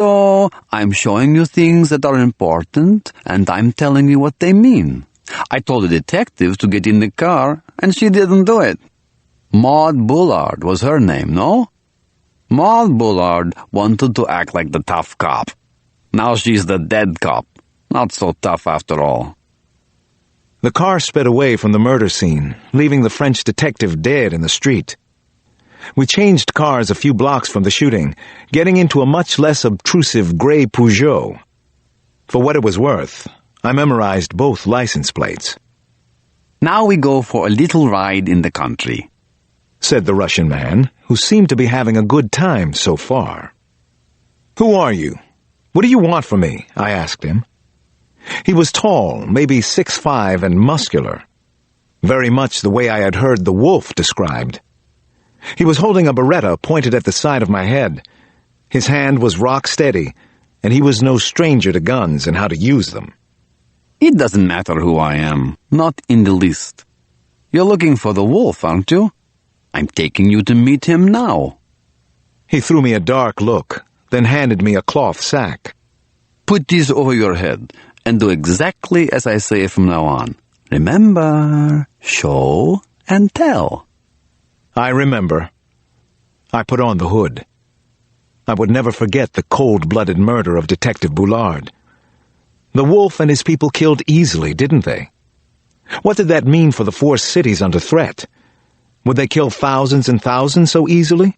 So, I'm showing you things that are important, and I'm telling you what they mean. I told the detective to get in the car, and she didn't do it. Maud Bullard was her name, no? Maud Bullard wanted to act like the tough cop. Now she's the dead cop. Not so tough after all. The car sped away from the murder scene, leaving the French detective dead in the street. We changed cars a few blocks from the shooting, getting into a much less obtrusive gray Peugeot. For what it was worth, I memorized both license plates. Now we go for a little ride in the country, said the Russian man, who seemed to be having a good time so far. Who are you? What do you want from me? I asked him. He was tall, maybe 6'5", and muscular, very much the way I had heard the wolf described. He was holding a Beretta pointed at the side of my head. His hand was rock steady, and he was no stranger to guns and how to use them. It doesn't matter who I am, not in the least. You're looking for the wolf, aren't you? I'm taking you to meet him now. He threw me a dark look, then handed me a cloth sack. Put this over your head, and do exactly as I say from now on. Remember, show and tell. I remember. I put on the hood. I would never forget the cold-blooded murder of Detective Bullard. The wolf and his people killed easily, didn't they? What did that mean for the 4 cities under threat? Would they kill thousands and thousands so easily?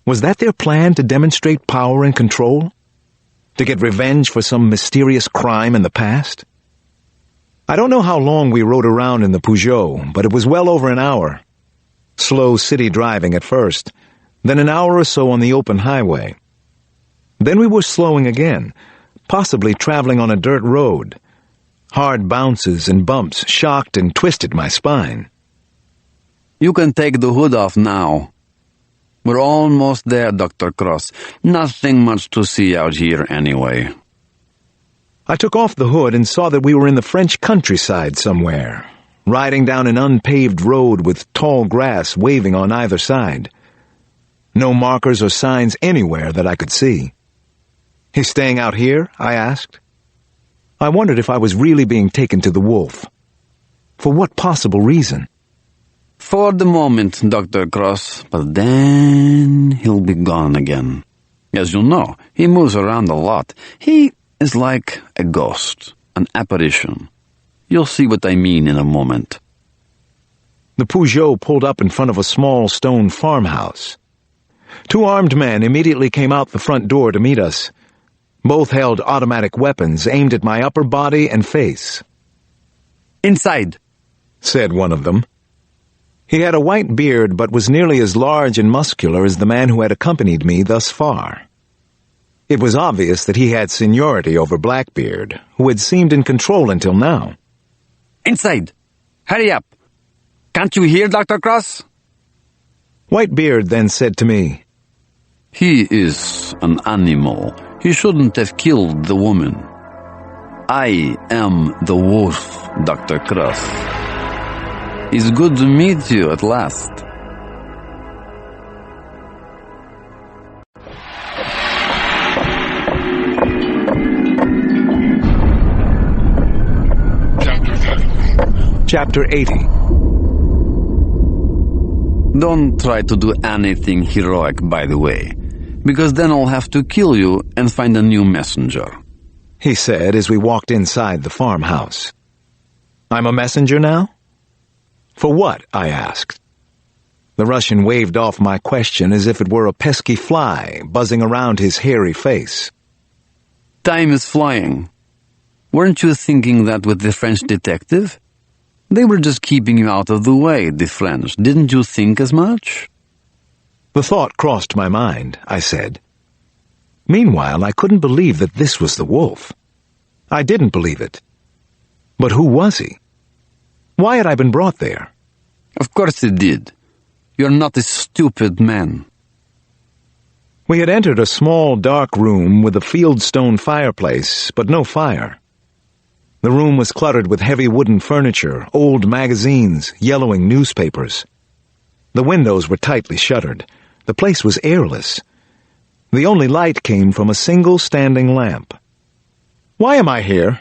Was that their plan to demonstrate power and control? To get revenge for some mysterious crime in the past? I don't know how long we rode around in the Peugeot, but it was well over an hour. Slow city driving at first, then an hour or so on the open highway. Then we were slowing again, possibly traveling on a dirt road. Hard bounces and bumps shocked and twisted my spine. You can take the hood off now. We're almost there, Dr. Cross. Nothing much to see out here anyway. I took off the hood and saw that we were in the French countryside somewhere, riding down an unpaved road with tall grass waving on either side. No markers or signs anywhere that I could see. He's staying out here? I asked. I wondered if I was really being taken to the wolf. For what possible reason? For the moment, Dr. Cross, but then he'll be gone again. As you know, he moves around a lot. He is like a ghost, an apparition. You'll see what I mean in a moment. The Peugeot pulled up in front of a small stone farmhouse. 2 armed men immediately came out the front door to meet us. Both held automatic weapons aimed at my upper body and face. Inside, said one of them. He had a white beard but was nearly as large and muscular as the man who had accompanied me thus far. It was obvious that he had seniority over Blackbeard, who had seemed in control until now. Inside! Hurry up! Can't you hear, Dr. Cross? Whitebeard then said to me, He is an animal. He shouldn't have killed the woman. I am the wolf, Dr. Cross. It's good to meet you at last. Chapter 80. Don't try to do anything heroic, by the way, because then I'll have to kill you and find a new messenger, he said as we walked inside the farmhouse. I'm a messenger now? For what? I asked. The Russian waved off my question as if it were a pesky fly buzzing around his hairy face. Time is flying. Weren't you thinking that with the French detective? They were just keeping you out of the way, the French. Didn't you think as much? The thought crossed my mind, I said. Meanwhile, I couldn't believe that this was the wolf. I didn't believe it. But who was he? Why had I been brought there? Of course it did. You're not a stupid man. We had entered a small, dark room with a fieldstone fireplace, but no fire. The room was cluttered with heavy wooden furniture, old magazines, yellowing newspapers. The windows were tightly shuttered. The place was airless. The only light came from a single standing lamp. "Why am I here?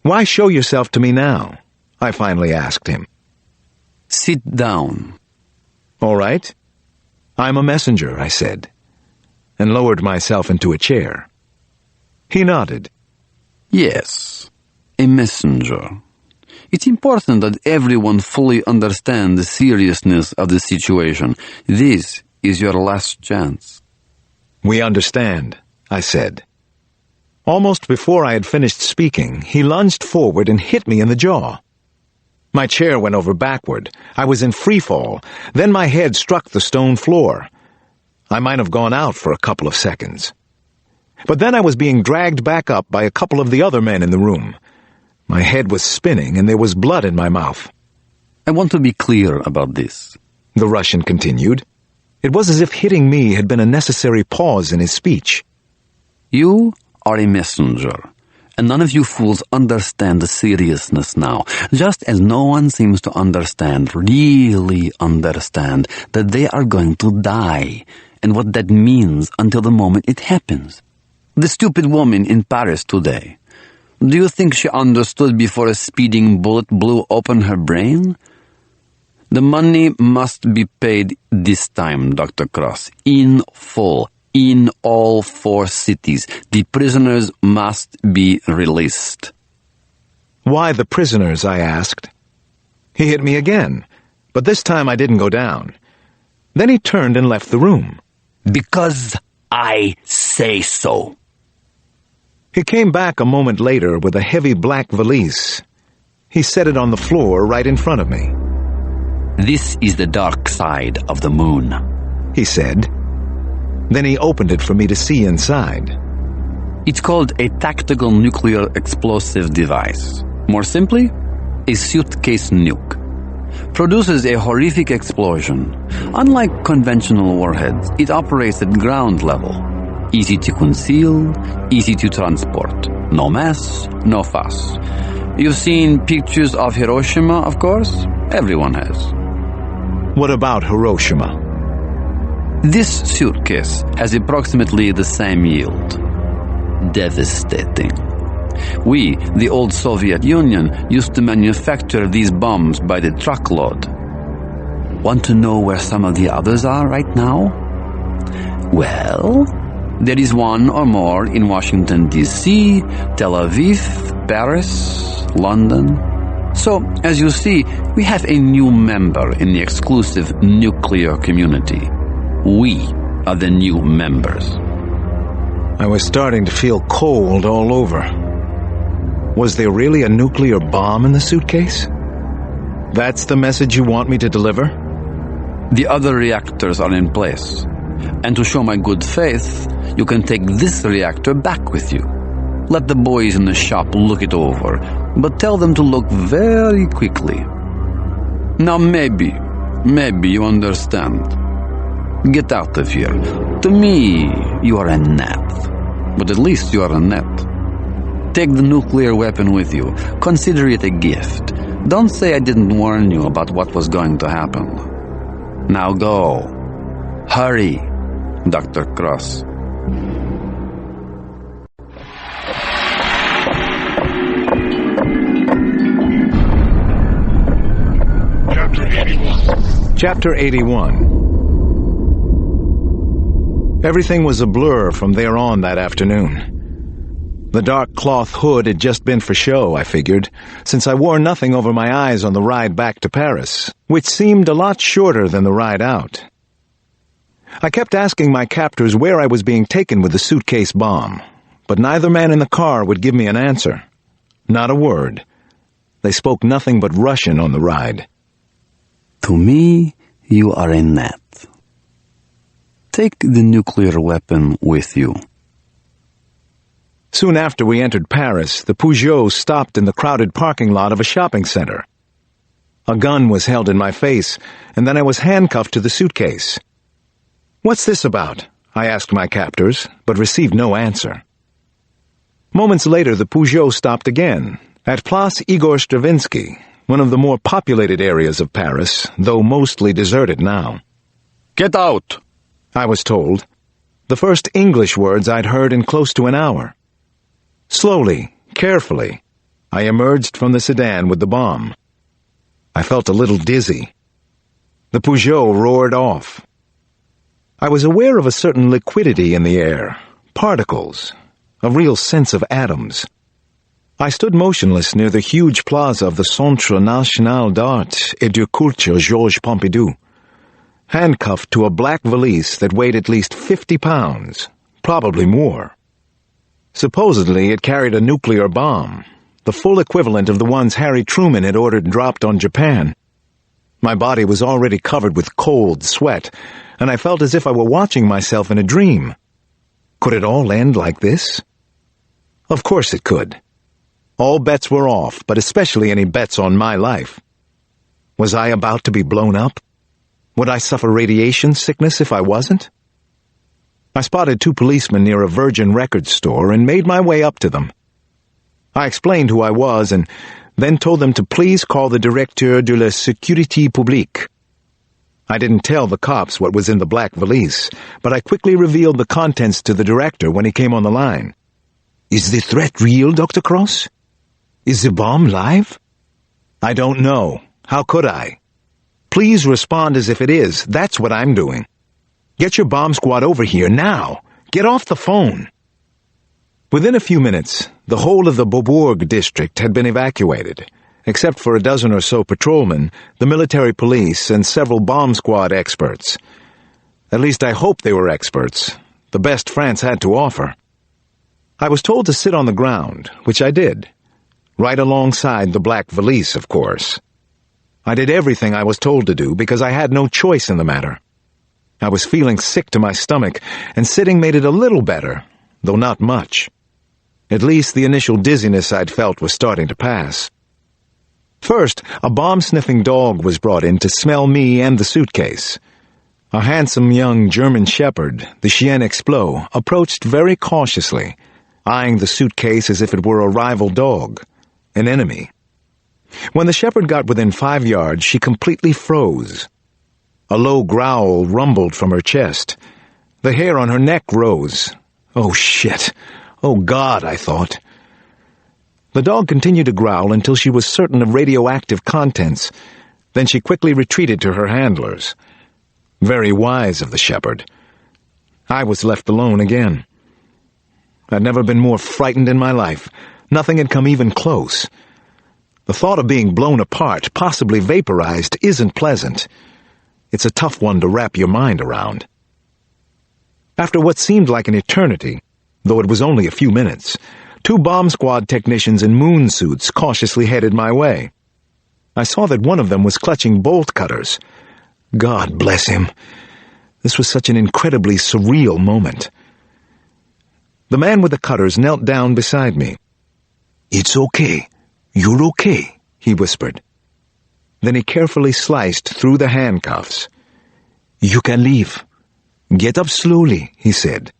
Why show yourself to me now?" I finally asked him. Sit down. "All right. I'm a messenger," I said, and lowered myself into a chair. He nodded. Yes, a messenger. It's important that everyone fully understand the seriousness of the situation. This is your last chance. "We understand," I said. Almost before I had finished speaking, he lunged forward and hit me in the jaw. My chair went over backward. I was in free fall. Then my head struck the stone floor. I might have gone out for a couple of seconds. But then I was being dragged back up by a couple of the other men in the room. My head was spinning and there was blood in my mouth. I want to be clear about this, the Russian continued. It was as if hitting me had been a necessary pause in his speech. You are a messenger, and none of you fools understand the seriousness now, just as no one seems to really understand, that they are going to die, and what that means until the moment it happens. The stupid woman in Paris today. Do you think she understood before a speeding bullet blew open her brain? The money must be paid this time, Dr. Cross, in full, in all 4 cities. The prisoners must be released. "Why the prisoners?" I asked. He hit me again, but this time I didn't go down. Then he turned and left the room. Because I say so. He came back a moment later with a heavy black valise. He set it on the floor right in front of me. This is the dark side of the moon, he said. Then he opened it for me to see inside. It's called a tactical nuclear explosive device. More simply, a suitcase nuke. Produces a horrific explosion. Unlike conventional warheads, it operates at ground level. Easy to conceal, easy to transport. No mess, no fuss. You've seen pictures of Hiroshima, of course? Everyone has. What about Hiroshima? This suitcase has approximately the same yield. Devastating. We, the old Soviet Union, used to manufacture these bombs by the truckload. Want to know where some of the others are right now? Well, there is one or more in Washington, D.C., Tel Aviv, Paris, London. So, as you see, we have a new member in the exclusive nuclear community. We are the new members. I was starting to feel cold all over. Was there really a nuclear bomb in the suitcase? That's the message you want me to deliver? The other reactors are in place. And to show my good faith, you can take this reactor back with you. Let the boys in the shop look it over, but tell them to look very quickly. Now maybe you understand. Get out of here. To me, you are a gnat. But at least you are a gnat. Take the nuclear weapon with you. Consider it a gift. Don't say I didn't warn you about what was going to happen. Now go. Hurry, Dr. Cross. Chapter 81. Everything was a blur from there on that afternoon. The dark cloth hood had just been for show, I figured, since I wore nothing over my eyes on the ride back to Paris, which seemed a lot shorter than the ride out. I kept asking my captors where I was being taken with the suitcase bomb, but neither man in the car would give me an answer. Not a word. They spoke nothing but Russian on the ride. To me, you are a gnat. Take the nuclear weapon with you. Soon after we entered Paris, the Peugeot stopped in the crowded parking lot of a shopping center. A gun was held in my face, and then I was handcuffed to the suitcase. "What's this about?" I asked my captors, but received no answer. Moments later, the Peugeot stopped again, at Place Igor Stravinsky, one of the more populated areas of Paris, though mostly deserted now. Get out, I was told. The first English words I'd heard in close to an hour. Slowly, carefully, I emerged from the sedan with the bomb. I felt a little dizzy. The Peugeot roared off. I was aware of a certain liquidity in the air, particles, a real sense of atoms. I stood motionless near the huge plaza of the Centre National d'Art et de Culture Georges Pompidou, handcuffed to a black valise that weighed at least 50 pounds, probably more. Supposedly it carried a nuclear bomb, the full equivalent of the ones Harry Truman had ordered dropped on Japan. My body was already covered with cold sweat, and I felt as if I were watching myself in a dream. Could it all end like this? Of course it could. All bets were off, but especially any bets on my life. Was I about to be blown up? Would I suffer radiation sickness if I wasn't? I spotted 2 policemen near a Virgin Records store and made my way up to them. I explained who I was and then told them to please call the Directeur de la Sécurité Publique. I didn't tell the cops what was in the black valise, but I quickly revealed the contents to the director when he came on the line. "Is the threat real, Dr. Cross? Is the bomb live?" "I don't know. How could I?" "Please respond as if it is. That's what I'm doing. Get your bomb squad over here now. Get off the phone." Within a few minutes, the whole of the Beaubourg district had been evacuated, except for a dozen or so patrolmen, the military police, and several bomb squad experts. At least I hoped they were experts, the best France had to offer. I was told to sit on the ground, which I did. Right alongside the black valise, of course. I did everything I was told to do because I had no choice in the matter. I was feeling sick to my stomach, and sitting made it a little better, though not much. At least the initial dizziness I'd felt was starting to pass. First, a bomb-sniffing dog was brought in to smell me and the suitcase. A handsome young German shepherd, the Chien Explos, approached very cautiously, eyeing the suitcase as if it were a rival dog, an enemy. When the shepherd got within 5 yards, she completely froze. A low growl rumbled from her chest. The hair on her neck rose. Oh, shit. Oh, God, I thought. The dog continued to growl until she was certain of radioactive contents. Then she quickly retreated to her handlers. Very wise of the shepherd. I was left alone again. I'd never been more frightened in my life. Nothing had come even close. The thought of being blown apart, possibly vaporized, isn't pleasant. It's a tough one to wrap your mind around. After what seemed like an eternity, though it was only a few minutes, 2 bomb squad technicians in moon suits cautiously headed my way. I saw that one of them was clutching bolt cutters. God bless him. This was such an incredibly surreal moment. The man with the cutters knelt down beside me. "It's okay. You're okay," he whispered. Then he carefully sliced through the handcuffs. "You can leave. Get up slowly," he said.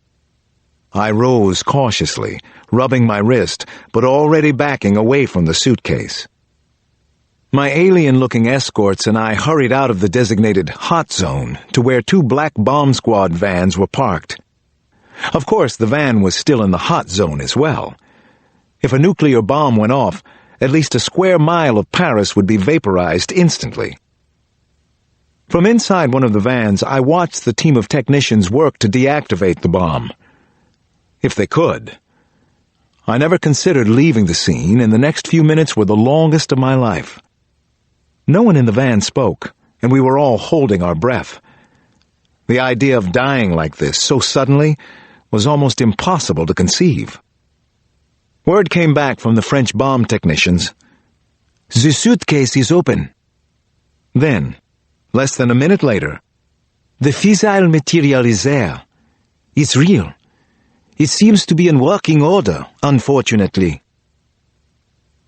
I rose cautiously, rubbing my wrist, but already backing away from the suitcase. My alien-looking escorts and I hurried out of the designated hot zone to where 2 black bomb squad vans were parked. Of course, the van was still in the hot zone as well. If a nuclear bomb went off, at least a square mile of Paris would be vaporized instantly. From inside one of the vans, I watched the team of technicians work to deactivate the bomb. If they could. I never considered leaving the scene, and the next few minutes were the longest of my life. No one in the van spoke, and we were all holding our breath. The idea of dying like this, so suddenly, was almost impossible to conceive. Word came back from the French bomb technicians. "The suitcase is open." Then, less than a minute later, "The fissile material is there. It's real. It seems to be in working order, unfortunately."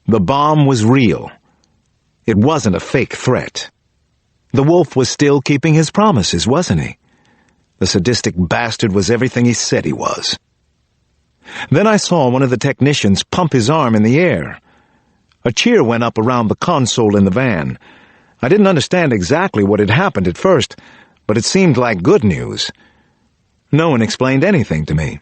The bomb was real. It wasn't a fake threat. The wolf was still keeping his promises, wasn't he? The sadistic bastard was everything he said he was. Then I saw one of the technicians pump his arm in the air. A cheer went up around the console in the van. I didn't understand exactly what had happened at first, but it seemed like good news. No one explained anything to me.